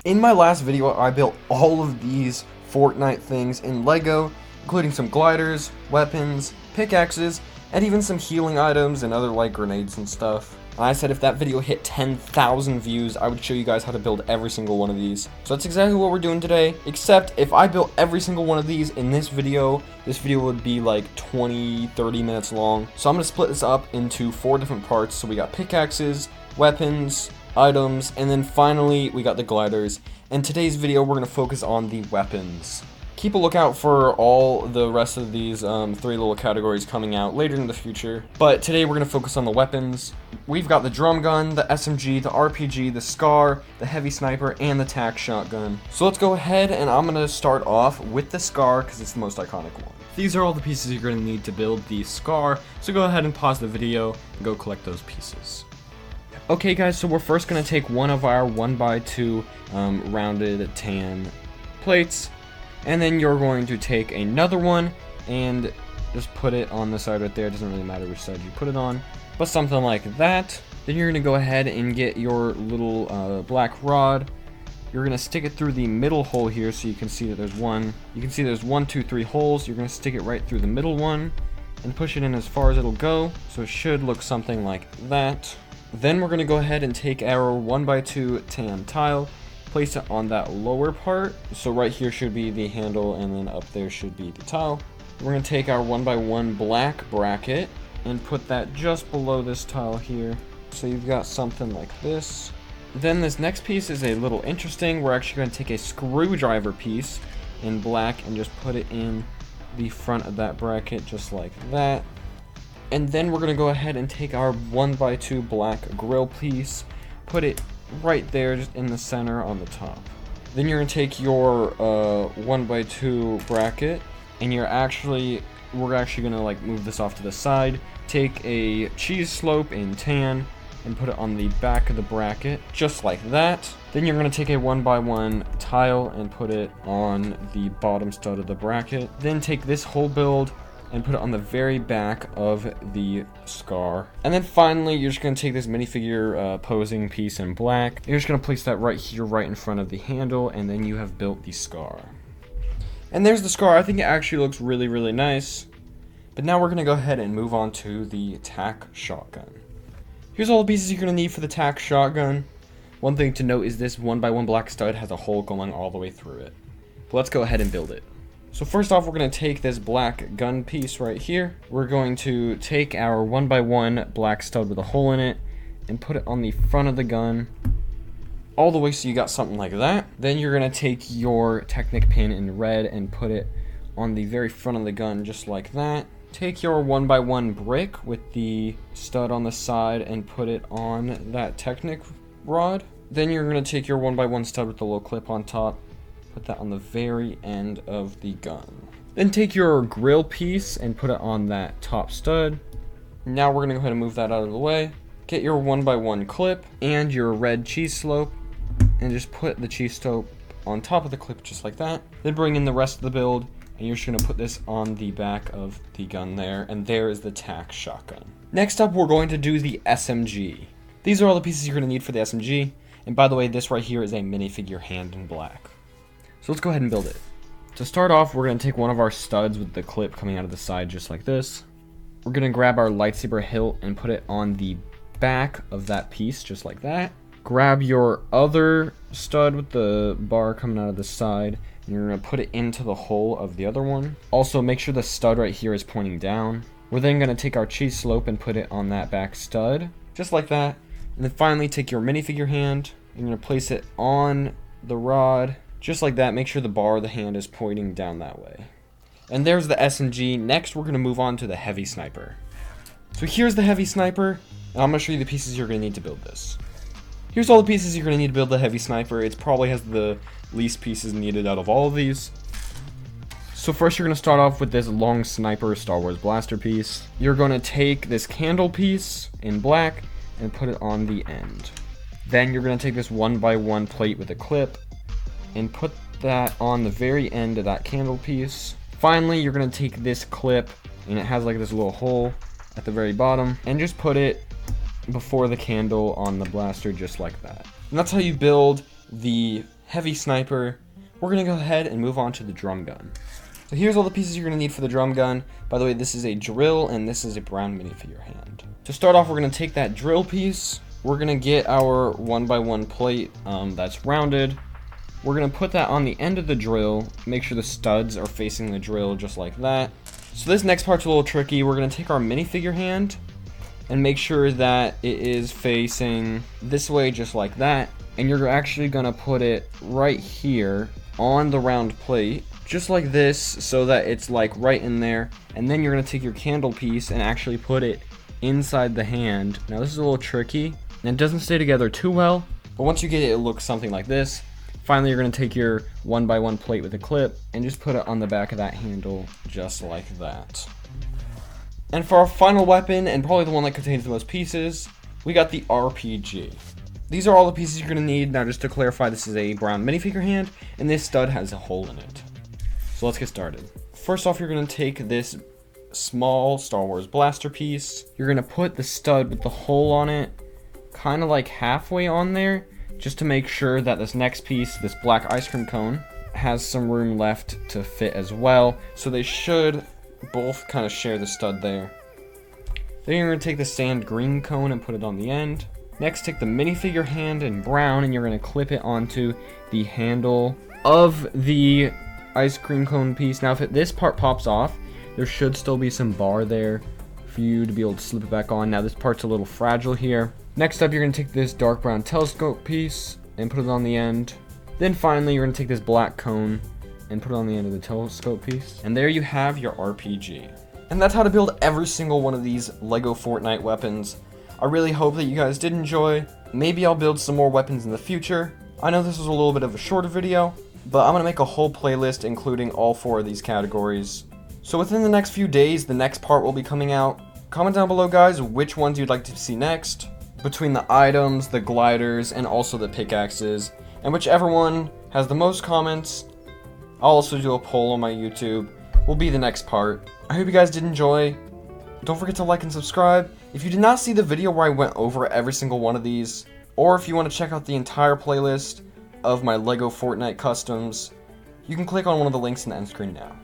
In my last video, I built all of these Fortnite things in Lego, including some gliders, weapons, pickaxes, and even some healing items and other like grenades and stuff. And I said if that video hit 10,000 views, I would show you guys how to build every single one of these. So that's exactly what we're doing today, except if I built every single one of these in this video would be like 20-30 minutes long. So I'm going to split this up into 4 different parts. So we got pickaxes, weapons, items, and then finally we got the gliders. In today's video we're going to focus on the weapons. Keep a lookout for all the rest of these 3 little categories coming out later in the future, but today we're going to focus on the weapons. We've got the drum gun, the SMG, the RPG, the SCAR, the heavy sniper, and the Tack shotgun. So let's go ahead, and I'm going to start off with the SCAR because it's the most iconic one. These are all the pieces you're going to need to build the SCAR, so go ahead and pause the video and go collect those pieces. Okay guys, so we're first going to take one of our 1x2 rounded tan plates, and then you're going to take another one and just put it on the side right there. It doesn't really matter which side you put it on, but something like that. Then you're going to go ahead and get your little black rod. You're going to stick it through the middle hole here so you can see that there's one. You can see there's 1, 2, 3 holes. You're going to stick it right through the middle one and push it in as far as it'll go, so it should look something like that. Then we're going to go ahead and take our 1x2 tan tile, place it on that lower part. So right here should be the handle, and then up there should be the tile. We're going to take our 1x1 black bracket and put that just below this tile here. So you've got something like this. Then this next piece is a little interesting. We're actually going to take a screwdriver piece in black and just put it in the front of that bracket just like that. And then we're going to go ahead and take our 1x2 black grill piece, put it right there just in the center on the top. Then you're going to take your 1x2 bracket, and we're actually going to like move this off to the side, take a cheese slope in tan and put it on the back of the bracket just like that. Then you're going to take a 1x1 tile and put it on the bottom stud of the bracket. Then take this whole build and put it on the very back of the SCAR. And then finally, you're just going to take this minifigure posing piece in black. You're just going to place that right here, right in front of the handle, and then you have built the SCAR. And there's the SCAR. I think it actually looks really, really nice. But now we're going to go ahead and move on to the Tack shotgun. Here's all the pieces you're going to need for the Tack shotgun. One thing to note is this 1x1 black stud has a hole going all the way through it. But let's go ahead and build it. So first off, we're going to take this black gun piece right here. We're going to take our 1x1 black stud with a hole in it and put it on the front of the gun all the way so you got something like that. Then you're going to take your Technic pin in red and put it on the very front of the gun just like that. Take your 1x1 brick with the stud on the side and put it on that Technic rod. Then you're going to take your 1x1 stud with the little clip on top, put that on the very end of the gun. Then take your grill piece and put it on that top stud. Now we're going to go ahead and move that out of the way. Get your 1x1 clip and your red cheese slope and just put the cheese slope on top of the clip just like that. Then bring in the rest of the build and you're just going to put this on the back of the gun there, and there is the Tack shotgun. Next up, we're going to do the SMG. These are all the pieces you're going to need for the SMG, and by the way, this right here is a minifigure hand in black. So let's go ahead and build it. To start off, we're going to take one of our studs with the clip coming out of the side just like this. We're going to grab our lightsaber hilt and put it on the back of that piece just like that. Grab your other stud with the bar coming out of the side, and you're going to put it into the hole of the other one. Also, make sure the stud right here is pointing down. We're then going to take our cheese slope and put it on that back stud just like that. And then finally take your minifigure hand. You're going to place it on the rod just like that. Make sure the bar of the hand is pointing down that way. And there's the SMG. Next, we're going to move on to the heavy sniper. So here's the heavy sniper, and I'm going to show you the pieces you're going to need to build this. Here's all the pieces you're going to need to build the heavy sniper. It probably has the least pieces needed out of all of these. So first, you're going to start off with this long sniper Star Wars blaster piece. You're going to take this candle piece in black and put it on the end. Then you're going to take this 1x1 plate with a clip and put that on the very end of that candle piece. Finally, you're going to take this clip, and it has like this little hole at the very bottom, and just put it before the candle on the blaster just like that. And that's how you build the heavy sniper, we're going to go ahead and move on to the drum gun. So here's all the pieces you're going to need for the drum gun. By the way, this is a drill and this is a brown minifigure hand. To start off, we're going to take that drill piece. We're going to get our 1x1 plate that's rounded. We're going to put that on the end of the drill. Make sure the studs are facing the drill just like that. So this next part's a little tricky. We're going to take our minifigure hand and make sure that it is facing this way just like that. And you're actually going to put it right here on the round plate, just like this, so that it's like right in there. And then you're going to take your candle piece and actually put it inside the hand. Now this is a little tricky and it doesn't stay together too well, but once you get it, it looks something like this. Finally, you're going to take your 1x1 plate with a clip and just put it on the back of that handle just like that. And for our final weapon, and probably the one that contains the most pieces, we got the RPG. These are all the pieces you're going to need. Now just to clarify, this is a brown minifigure hand and this stud has a hole in it. So let's get started. First off, you're going to take this small Star Wars blaster piece. You're going to put the stud with the hole on it kind of like halfway on there, just to make sure that this next piece, this black ice cream cone, has some room left to fit as well. So they should both kind of share the stud there. Then you're going to take the sand green cone and put it on the end. Next, take the minifigure hand in brown and you're going to clip it onto the handle of the ice cream cone piece. Now, if this part pops off, there should still be some bar there for you to be able to slip it back on. Now, this part's a little fragile here. Next up, you're going to take this dark brown telescope piece and put it on the end. Then finally, you're going to take this black cone and put it on the end of the telescope piece. And there you have your RPG. And that's how to build every single one of these Lego Fortnite weapons. I really hope that you guys did enjoy. Maybe I'll build some more weapons in the future. I know this was a little bit of a shorter video, but I'm going to make a whole playlist including all 4 of these categories. So within the next few days, the next part will be coming out. Comment down below, guys, which ones you'd like to see next, between the items, the gliders, and also the pickaxes. And whichever one has the most comments, I'll also do a poll on my YouTube, will be the next part. I hope you guys did enjoy. Don't forget to like and subscribe. If you did not see the video where I went over every single one of these, or if you want to check out the entire playlist of my Lego Fortnite customs, you can click on one of the links in the end screen now.